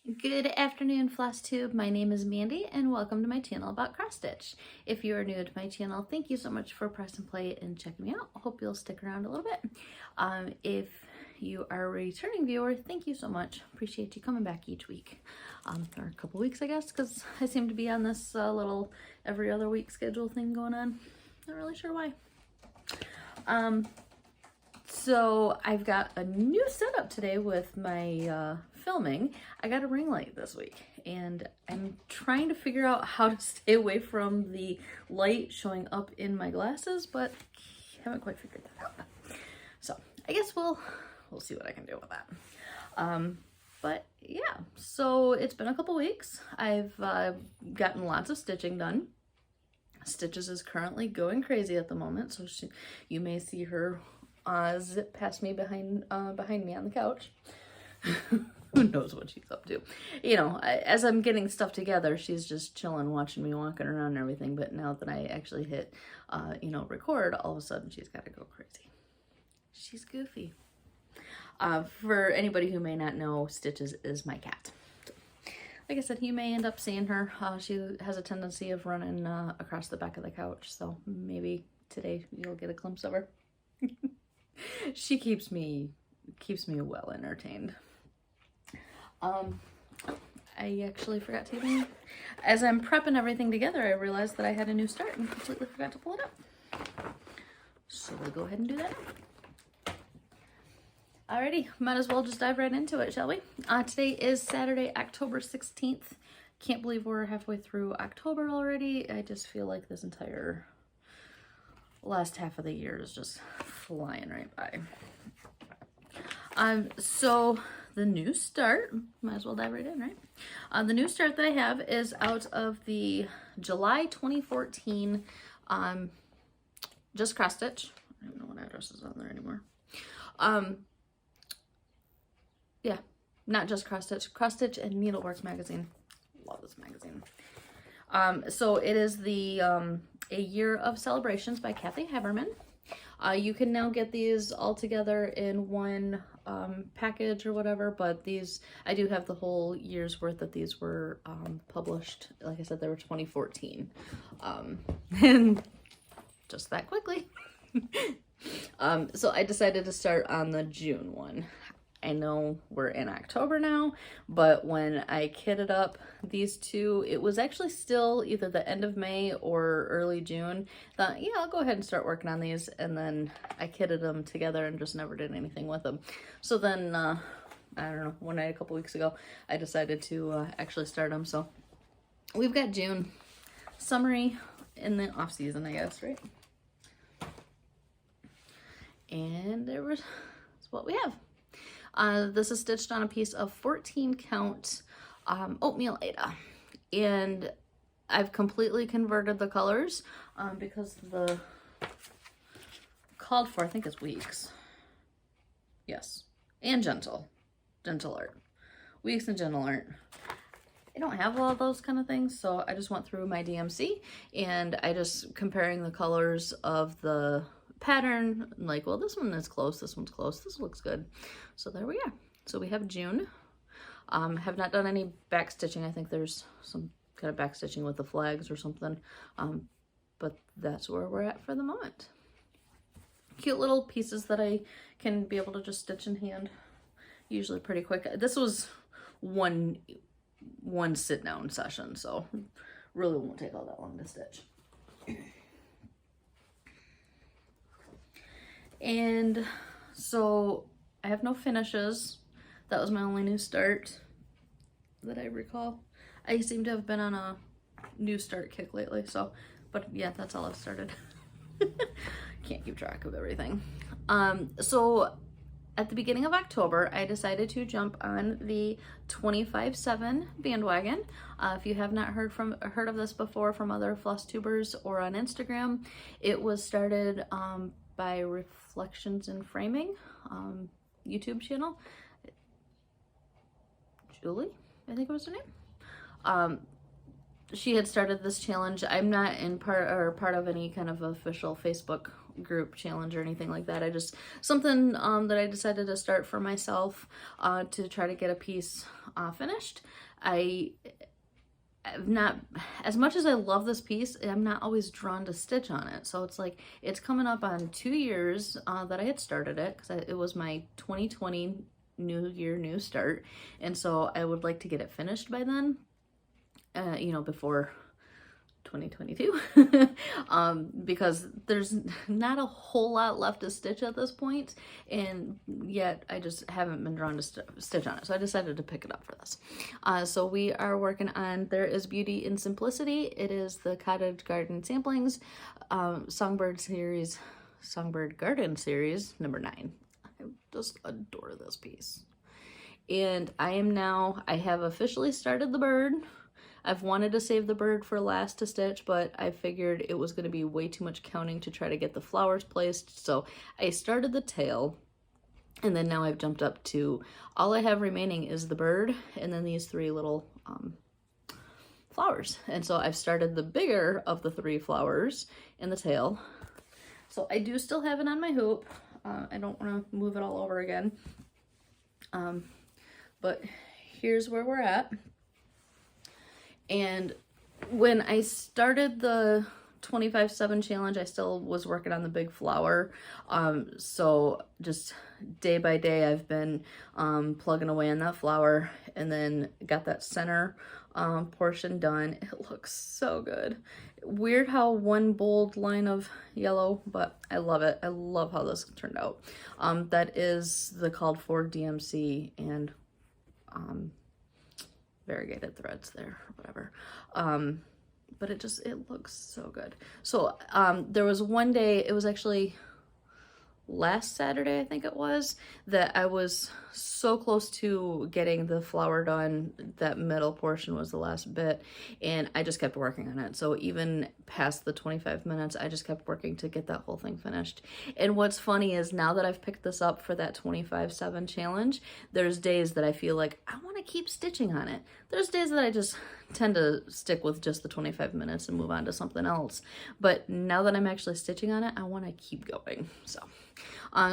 Good afternoon, Flosstube. My name is Mandy and welcome to my channel about cross stitch. If you are new to my channel, thank you so much for pressing play and checking me out. Hope you'll stick around a little bit. If you are a returning viewer, thank you so much. Appreciate you coming back each week. Or a couple weeks, I guess, because I seem to be on this little every other week schedule thing going on. Not really sure why. So I've got a new setup today with my filming. I got a ring light this week and I'm trying to figure out how to stay away from the light showing up in my glasses, but haven't quite figured that out. So I guess we'll see what I can do with that. But yeah, so it's been a couple weeks. I've gotten lots of stitching done. Stitches is currently going crazy at the moment, so you may see her zip past me behind me on the couch. Who knows what she's up to? You know, as I'm getting stuff together, she's just chilling, watching me walking around and everything. But now that I actually hit, record, all of a sudden she's got to go crazy. She's goofy. For anybody who may not know, Stitches is my cat. So, like I said, you may end up seeing her. She has a tendency of running across the back of the couch, so maybe today you'll get a glimpse of her. She keeps me well entertained. I actually forgot to even, as I'm prepping everything together, I realized that I had a new start and completely forgot to pull it up. So we'll go ahead and do that now. Alrighty, might as well just dive right into it, shall we? Today is Saturday, October 16th. Can't believe we're halfway through October already. I just feel like this entire last half of the year is just flying right by. So the new start, might as well dive right in, right? The new start that I have is out of the July 2014 Just Cross Stitch. I don't know what address is on there anymore. Yeah, not Just Cross Stitch and Needlework magazine. Love this magazine. So it is the A Year of Celebrations by Heberman. You can now get these all together in one package or whatever, but these, I do have the whole year's worth that these were published. Like I said, they were 2014. And just that quickly. So I decided to start on the June one. I know we're in October now, but when I kitted up these two, it was actually still either the end of May or early June. Thought, yeah, I'll go ahead and start working on these, and then I kitted them together and just never did anything with them. So then, I don't know, one night a couple weeks ago, I decided to actually start them. So we've got June, summary in the off season, I guess, right? And that's what we have. This is stitched on a piece of 14 count oatmeal Aida, and I've completely converted the colors because the called for, I think, is weeks. Yes, and gentle art, weeks and gentle art. I don't have all those kind of things, so I just went through my DMC and I just comparing the colors of the pattern, like, well, this one is close, this one's close, this looks good. So there we are. So we have June. Have not done any back stitching. I think there's some kind of back stitching with the flags or something, but that's where we're at for the moment. Cute little pieces that I can be able to just stitch in hand, usually pretty quick. This was one sit down session, so really won't take all that long to stitch. And so I have no finishes. That was my only new start that I recall. I seem to have been on a new start kick lately, so, but yeah, that's all I've started. Can't keep track of everything. So at the beginning of October, I decided to jump on the 25/7 bandwagon. If you have not heard of this before from other Flosstubers or on Instagram, it was started by Reflections in Framing YouTube channel. Julie, I think it was her name. She had started this challenge. I'm not in part of any kind of official Facebook group challenge or anything like that. I just, something that I decided to start for myself to try to get a piece finished. I've not, as much as I love this piece, I'm not always drawn to stitch on it. So it's like, it's coming up on 2 years that I had started it, because it was my 2020 new year, new start. And so I would like to get it finished by then, you know, before 2022, because there's not a whole lot left to stitch at this point, and yet I just haven't been drawn to stitch on it, so I decided to pick it up for this. So we are working on There Is Beauty in Simplicity. It is the Cottage Garden Samplings Songbird Garden series number 9. I just adore this piece. And I have officially started the bird. I've wanted to save the bird for last to stitch, but I figured it was going to be way too much counting to try to get the flowers placed. So I started the tail, and then now I've jumped up to, all I have remaining is the bird and then these 3 little flowers. And so I've started the bigger of the 3 flowers in the tail. So I do still have it on my hoop. I don't want to move it all over again. But here's where we're at. And when I started the 25/7 challenge, I still was working on the big flower. So just day by day, I've been plugging away on that flower, and then got that center portion done. It looks so good. Weird how one bold line of yellow, but I love it. I love how this turned out. That is the called for DMC and variegated threads there, or whatever. But it looks so good. So there was one day, it was actually last Saturday, I think it was, that I was so close to getting the flower done. That middle portion was the last bit, and I just kept working on it. So even past the 25 minutes, I just kept working to get that whole thing finished. And what's funny is, now that I've picked this up for that 25/7 challenge, there's days that I feel like I want to keep stitching on it. There's days that I just tend to stick with just the 25 minutes and move on to something else. But now that I'm actually stitching on it, I want to keep going.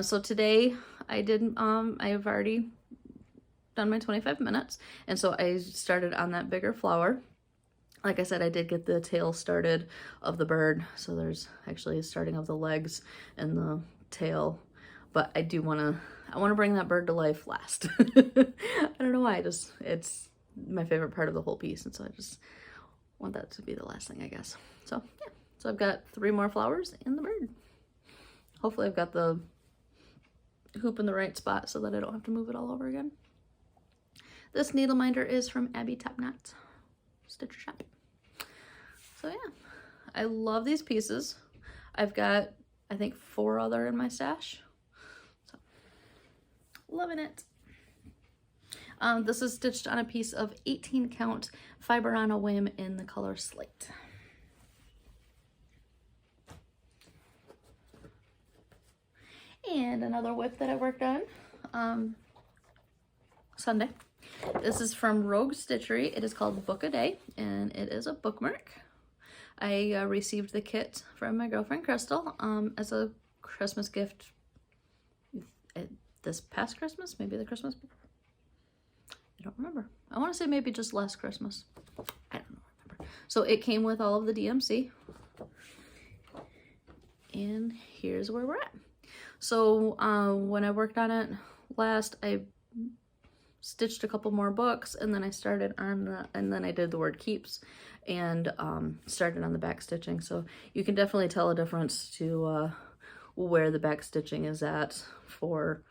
So today I've already done my 25 minutes, and so I started on that bigger flower. Like I said, I did get the tail started of the bird, so there's actually a starting of the legs and the tail, but I want to bring that bird to life last. I don't know why, it's my favorite part of the whole piece, and so I just want that to be the last thing, I guess. So yeah, so I've got 3 more flowers and the bird. Hopefully I've got the hoop in the right spot so that I don't have to move it all over again. This needle minder is from Abby Topknot Stitcher Shop. So yeah, I love these pieces. I've got, I think, 4 other in my stash. So loving it. This is stitched on a piece of 18 count Fiber on a Whim in the color Slate. And another whip that I worked on Sunday. This is from Rogue Stitchery. It is called Book a Day, and it is a bookmark. I received the kit from my girlfriend Crystal as a Christmas gift this past Christmas, maybe the Christmas before. I don't remember. I want to say maybe just last Christmas. I don't remember. So it came with all of the DMC. And here's where we're at. So when I worked on it last, I stitched a couple more books, and then I started on and then I did the word keeps and started on the back stitching. So you can definitely tell a difference to where the back stitching is at for,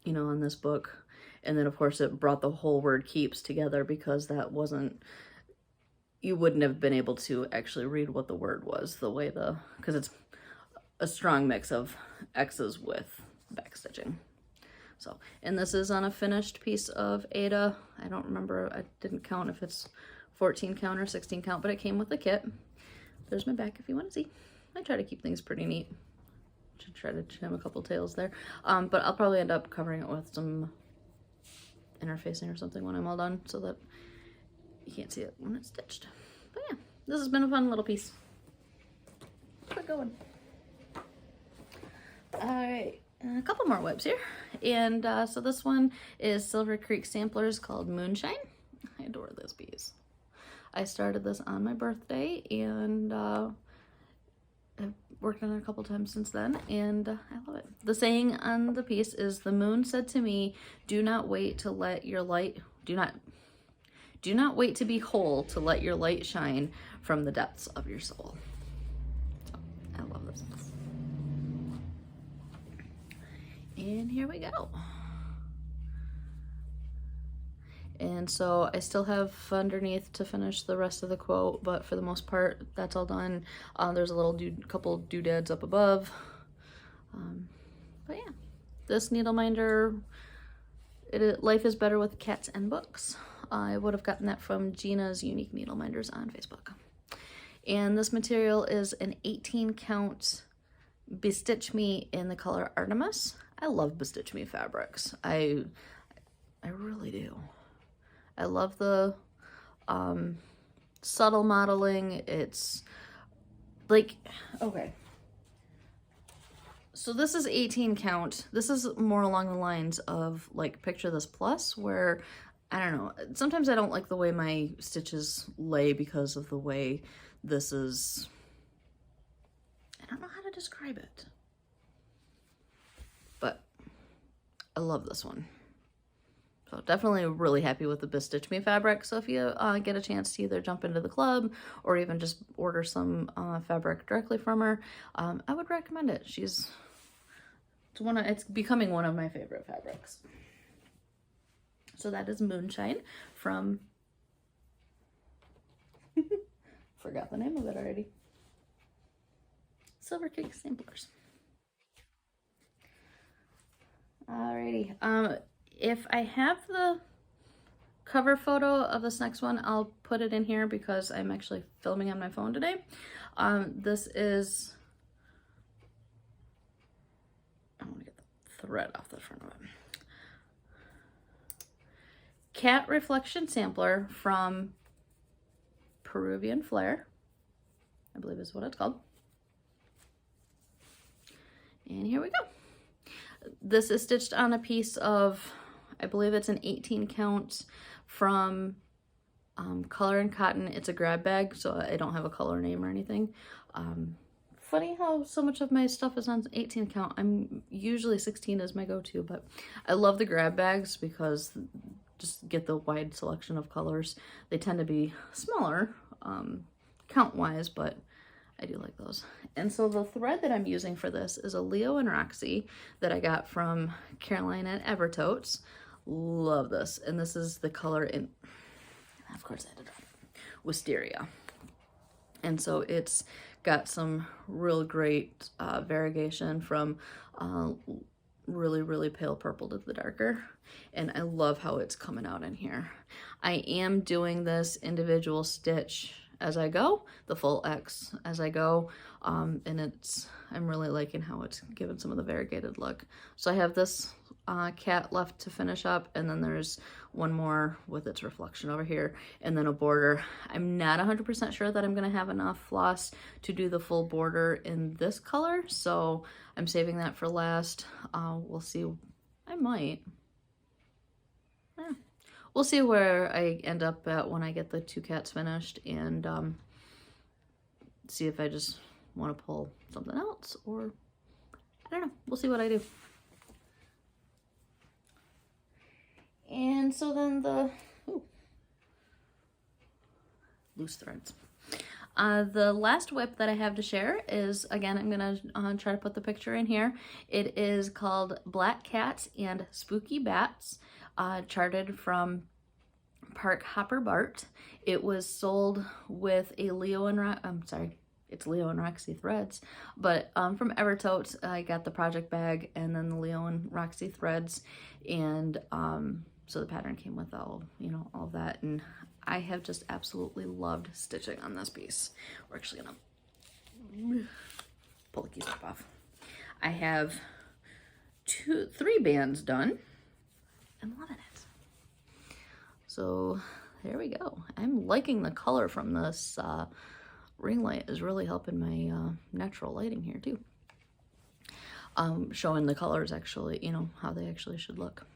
you know, on this book. And then of course it brought the whole word keeps together, because that wasn't, you wouldn't have been able to actually read what the word was the way because it's a strong mix of X's with back stitching. So, and this is on a finished piece of Ada. I don't remember, I didn't count if it's 14 count or 16 count, but it came with the kit. There's my back if you want to see. I try to keep things pretty neat. Should try to trim a couple tails there. But I'll probably end up covering it with some interfacing or something when I'm all done, so that you can't see it when it's stitched. But yeah, this has been a fun little piece. Keep it going. Alright, a couple more webs here. And so this one is Silver Creek Samplers called Moonshine. I adore those bees. I started this on my birthday, and I've worked on it a couple times since then, and I love it. The saying on the piece is, "The moon said to me, do not wait to let your light, do not wait to be whole to let your light shine from the depths of your soul." So, I love this piece. And here we go. And so I still have underneath to finish the rest of the quote, but for the most part, that's all done. There's a little couple doodads up above. But yeah, this needle minder, life is better with cats and books. I would have gotten that from Gina's Unique Needle Minders on Facebook. And this material is an 18 count Bestitch Me in the color Artemis. I love Bestitch Me fabrics. I really do. I love the subtle modeling. It's like, okay. So this is 18 count. This is more along the lines of like Picture This Plus, where, I don't know, sometimes I don't like the way my stitches lay because of the way this is, I don't know how to describe it. But I love this one. So definitely really happy with the Bestitch Me fabric. So if you get a chance to either jump into the club or even just order some fabric directly from her, I would recommend it. It's becoming one of my favorite fabrics. So that is Moonshine from, forgot the name of it already, Silver Creek Samplers. Alrighty. If I have the cover photo of this next one, I'll put it in here because I'm actually filming on my phone today. This is, I want to get the thread off the front of it. Cat Reflection Sampler from Peruvian Flare, I believe is what it's called. And here we go. This is stitched on a piece of, I believe it's an 18 count from Color and Cotton. It's a grab bag, so I don't have a color name or anything. Funny how so much of my stuff is on 18 count. I'm usually 16 is my go-to, but I love the grab bags because just get the wide selection of colors. They tend to be smaller count-wise, but I do like those. And so the thread that I'm using for this is a Leo and Roxy that I got from Caroline at Evertotes. Love this. And this is the color in, of course I had to drop it, Wisteria. And so it's got some real great variegation from really, really pale purple to the darker. And I love how it's coming out in here. I am doing this individual stitch as I go, the full X as I go, and I'm really liking how it's given some of the variegated look. So I have this cat left to finish up, and then there's one more with its reflection over here, and then a border. I'm not 100% sure that I'm gonna have enough floss to do the full border in this color, so I'm saving that for last. We'll see. I might. Yeah. We'll see where I end up at when I get the two cats finished, and see if I just want to pull something else, or I don't know. We'll see what I do. And so then the loose threads. The last whip that I have to share is, again, I'm gonna try to put the picture in here. It is called Black Cats and Spooky Bats, charted from Park Hopper Bart. It was sold with a Leo and it's Leo and Roxy threads, but from Evertotes I got the project bag and then the Leo and Roxy threads, and so the pattern came with all of that, and I have just absolutely loved stitching on this piece. We're actually gonna pull the keystrap off. I have 3 bands done. I'm loving it. So there we go. I'm liking the color from this ring light. Is really helping my natural lighting here too. showing the colors actually, you know, how they actually should look.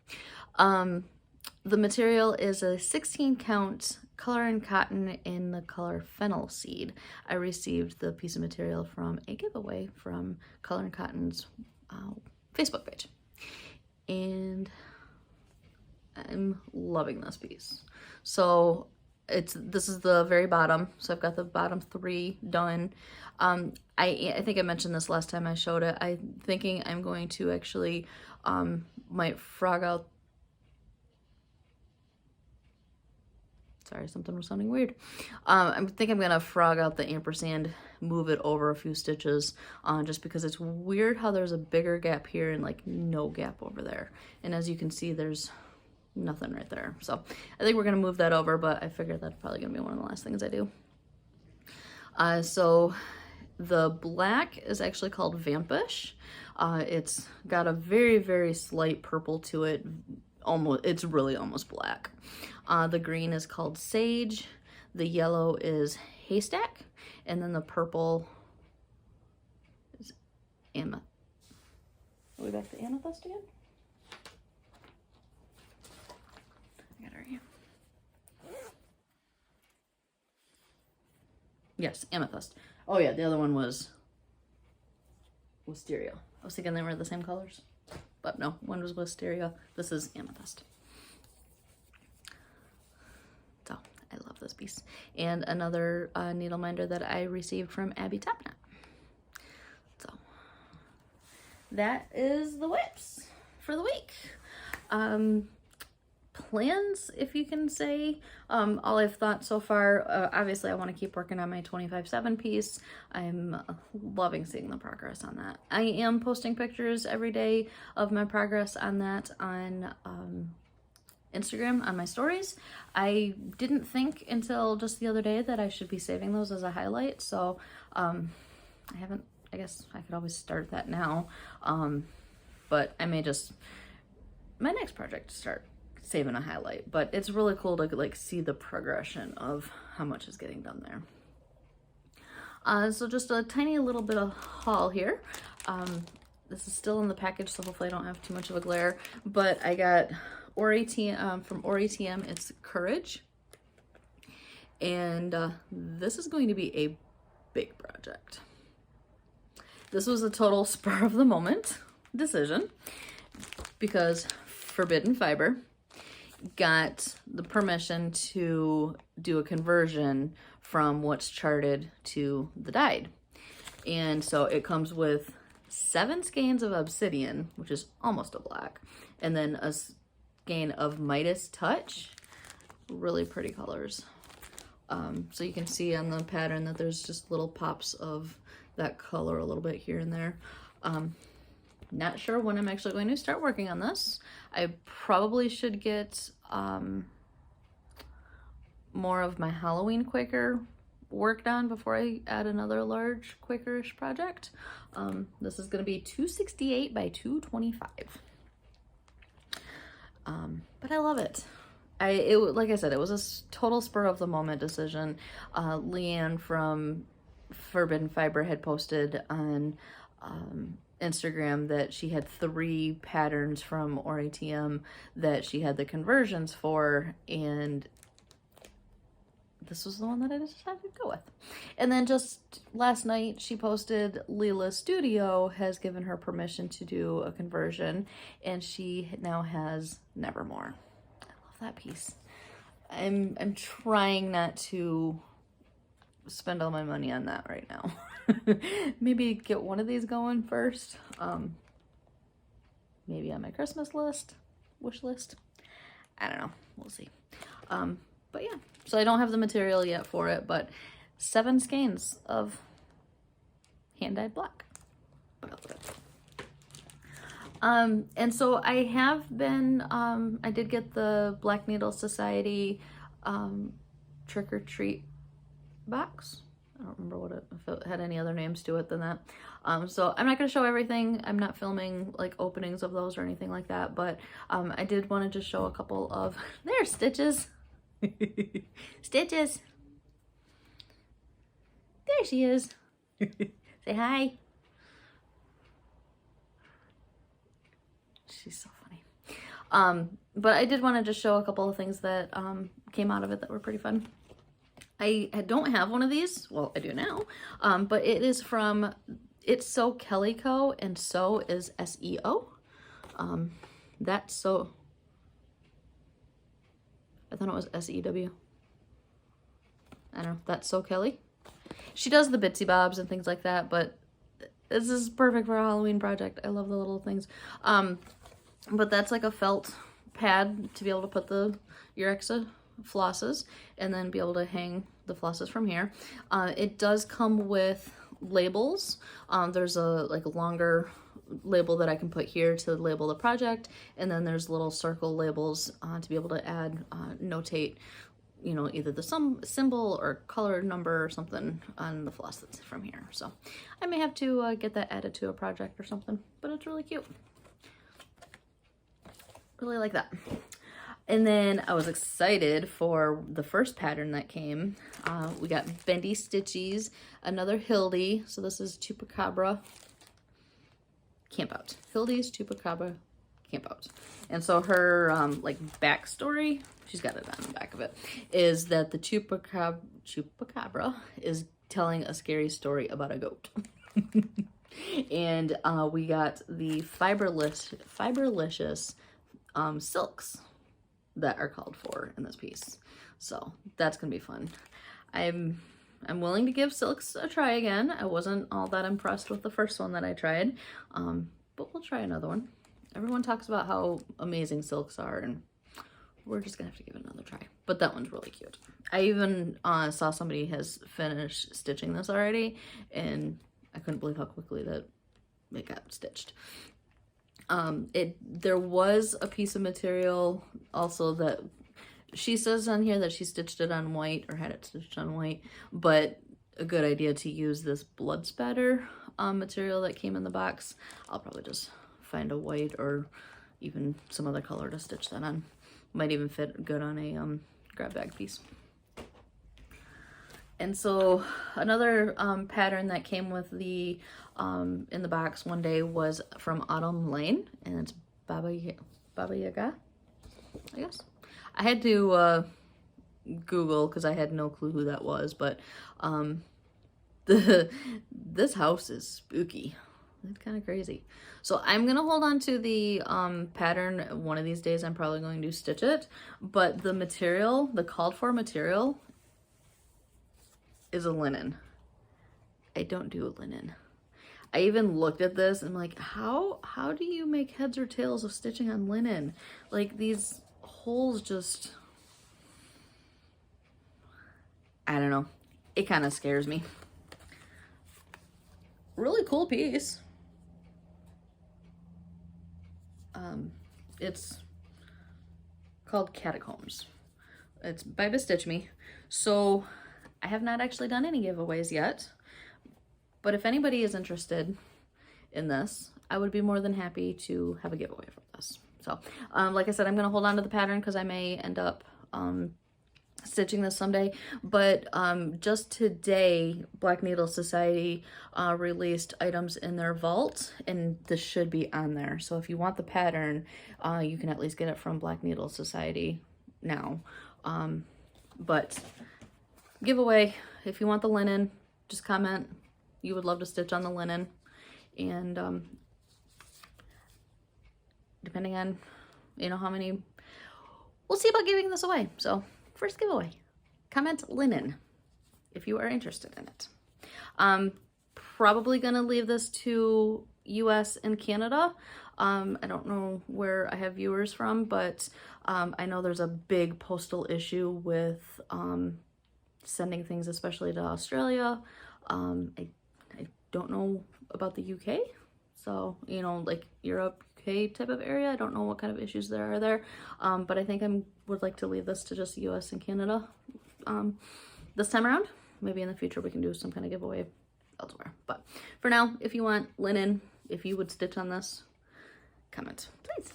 The material is a 16 count color and cotton in the color fennel seed. I received the piece of material from a giveaway from Color and Cotton's Facebook page. And I'm loving this piece. So this is the very bottom. So I've got the bottom 3 done. I think I mentioned this last time I showed it. I'm thinking I'm going to actually might frog out. Sorry, something was sounding weird. I think I'm gonna frog out the ampersand, move it over a few stitches, just because it's weird how there's a bigger gap here and like no gap over there. And as you can see, there's nothing right there. So I think we're gonna move that over, but I figured that's probably gonna be one of the last things I do. So the black is actually called Vampish. It's got a very, very slight purple to it. It's really almost black. The green is called Sage. The yellow is Haystack. And then the purple is Amethyst. Are we back to Amethyst again? I got it right here. Yes, Amethyst. Oh yeah, the other one was Wisteria. I was thinking they were the same colors. But no, one was Wisteria. This is Amethyst. So I love this piece. And another needle minder that I received from Abby Topknot. So that is the whips for the week. Plans, if you can say, all I've thought so far, obviously I want to keep working on my 25/7 piece. I'm loving seeing the progress on that. I am posting pictures every day of my progress on that on Instagram, on my stories. I didn't think until just the other day that I should be saving those as a highlight, so I guess I could always start that now, but I may just, my next project, start saving a highlight. But it's really cool to like see the progression of how much is getting done there. So just a tiny little bit of haul here. This is still in the package, so hopefully I don't have too much of a glare, but I got from ORATM, it's Courage, and this is going to be a big project. This was a total spur of the moment decision because Forbidden Fiber got the permission to do a conversion from what's charted to the dyed. And so it comes with 7 skeins of obsidian, which is almost a black, and then a skein of Midas Touch. Really pretty colors. So you can see on the pattern that there's just little pops of that color a little bit here and there. Not sure when I'm actually going to start working on this. I probably should get more of my Halloween Quaker worked on before I add another large Quakerish project. This is going to be 268 by 225. But I love it. Like I said, it was a total spur of the moment decision. Leanne from Forbidden Fiber had posted on Instagram that she had 3 patterns from ORATM that she had the conversions for, and this was the one that I decided to go with. And then just last night she posted Leela Studio has given her permission to do a conversion, and she now has Nevermore. I love that piece. I'm trying not to spend all my money on that right now. Maybe get one of these going first. Maybe on my Christmas list, wish list. I don't know. We'll see. But yeah, so I don't have the material yet for it, but 7 skeins of hand-dyed black. What else? And so I have been, I did get the Black Needle Society Trick or Treat box. I don't remember if it had any other names to it than that. So I'm not going to show everything. I'm not filming like openings of those or anything like that, but I did want to just show a couple of, there's Stitches. Stitches. There she is. Say hi. She's so funny. But I did want to just show a couple of things that came out of it that were pretty fun. I don't have one of these. Well, I do now. But it is from It's So Kelly Co. And so is SEO. That's so... I thought it was SEW. I don't know. That's So Kelly. She does the Bitsy Bobs and things like that, but this is perfect for a Halloween project. I love the little things. But that's like a felt pad to be able to put your extra flosses and then be able to hang the flosses from here. It does come with labels. There's a longer label that I can put here to label the project, and then there's little circle labels to be able to add, notate, you know, either the symbol or color number or something on the floss that's from here. So I may have to get that added to a project or something, but it's really cute. Really like that. And then I was excited for the first pattern that came. We got Bendy Stitchies, another Hildy. So this is Chupacabra Camp Out. Hildy's Chupacabra Camp Out. And so her like backstory, she's got it on the back of it, is that the Chupacabra is telling a scary story about a goat. And we got the Fiberlicious silks that are called for in this piece. So that's gonna be fun. I'm willing to give silks a try again. I wasn't all that impressed with the first one that I tried, but we'll try another one. Everyone talks about how amazing silks are, and we're just gonna have to give it another try. But that one's really cute. I even saw somebody has finished stitching this already, and I couldn't believe how quickly that it got stitched. There was a piece of material also that she says on here that she stitched it on white, or had it stitched on white, but a good idea to use this blood spatter material that came in the box. I'll probably just find a white or even some other color to stitch that on. Might even fit good on a grab bag piece. And so another pattern that came with the in the box one day was from Autumn Lane, and it's Baba Yaga, I guess. I had to Google because I had no clue who that was, but this house is spooky. It's kind of crazy. So I'm gonna hold on to the pattern. One of these days I'm probably going to stitch it, but the material, the called for material, is a linen. I don't do a linen. I even looked at this and I'm like, how do you make heads or tails of stitching on linen? Like, these holes just, I don't know. It kind of scares me. Really cool piece. It's called Catacombs. It's by Bestitch Me. So I have not actually done any giveaways yet, but if anybody is interested in this, I would be more than happy to have a giveaway for this. So, like I said, I'm going to hold on to the pattern because I may end up stitching this someday. But just today, Black Needle Society released items in their vault, and this should be on there. So if you want the pattern, you can at least get it from Black Needle Society now. But giveaway, if you want the linen, just comment you would love to stitch on the linen, and depending on, you know, how many, we'll see about giving this away. So first giveaway, comment linen if you are interested in it. Probably gonna leave this to US and Canada. I don't know where I have viewers from, but I know there's a big postal issue with sending things, especially to Australia. I don't know about the UK, so, you know, like Europe, UK type of area. I don't know what kind of issues there are there, but I think I would like to leave this to just US and Canada this time around. Maybe in the future we can do some kind of giveaway elsewhere, but for now, if you want linen, if you would stitch on this, comment, please.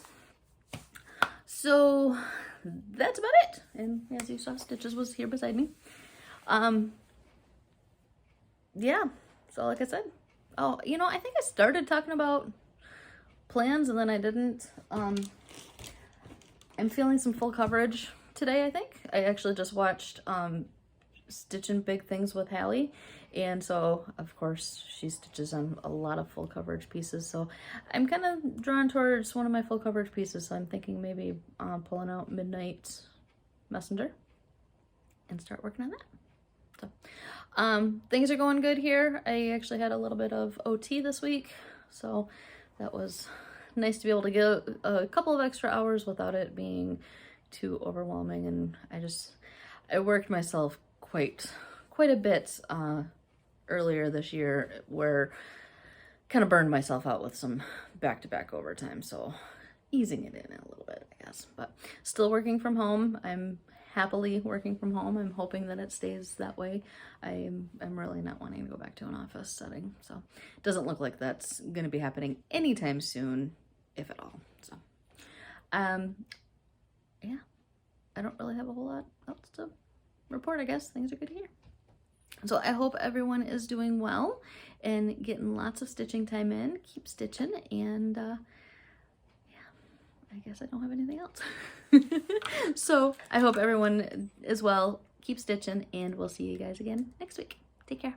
So that's about it, and as you saw, Stitches was here beside me. Yeah, so like I said, oh, you know, I think I started talking about plans and then I didn't. I'm feeling some full coverage today, I think. I actually just watched Stitching Big Things with Hallie, and so of course she stitches on a lot of full coverage pieces, so I'm kind of drawn towards one of my full coverage pieces, so I'm thinking maybe pulling out Midnight Messenger and start working on that. So things are going good here. I actually had a little bit of OT this week, so that was nice to be able to get a couple of extra hours without it being too overwhelming. And I worked myself quite a bit earlier this year, where kind of burned myself out with some back-to-back overtime, so easing it in a little bit, I guess. But still working from home. I'm happily working from home. I'm hoping that it stays that way. I'm really not wanting to go back to an office setting, so it doesn't look like that's going to be happening anytime soon, if at all. So yeah, I don't really have a whole lot else to report. I guess things are good here. So I hope everyone is doing well and getting lots of stitching time in. Keep stitching, and yeah, I guess I don't have anything else. So I hope everyone is well. Keep stitching, and we'll see you guys again next week. Take care.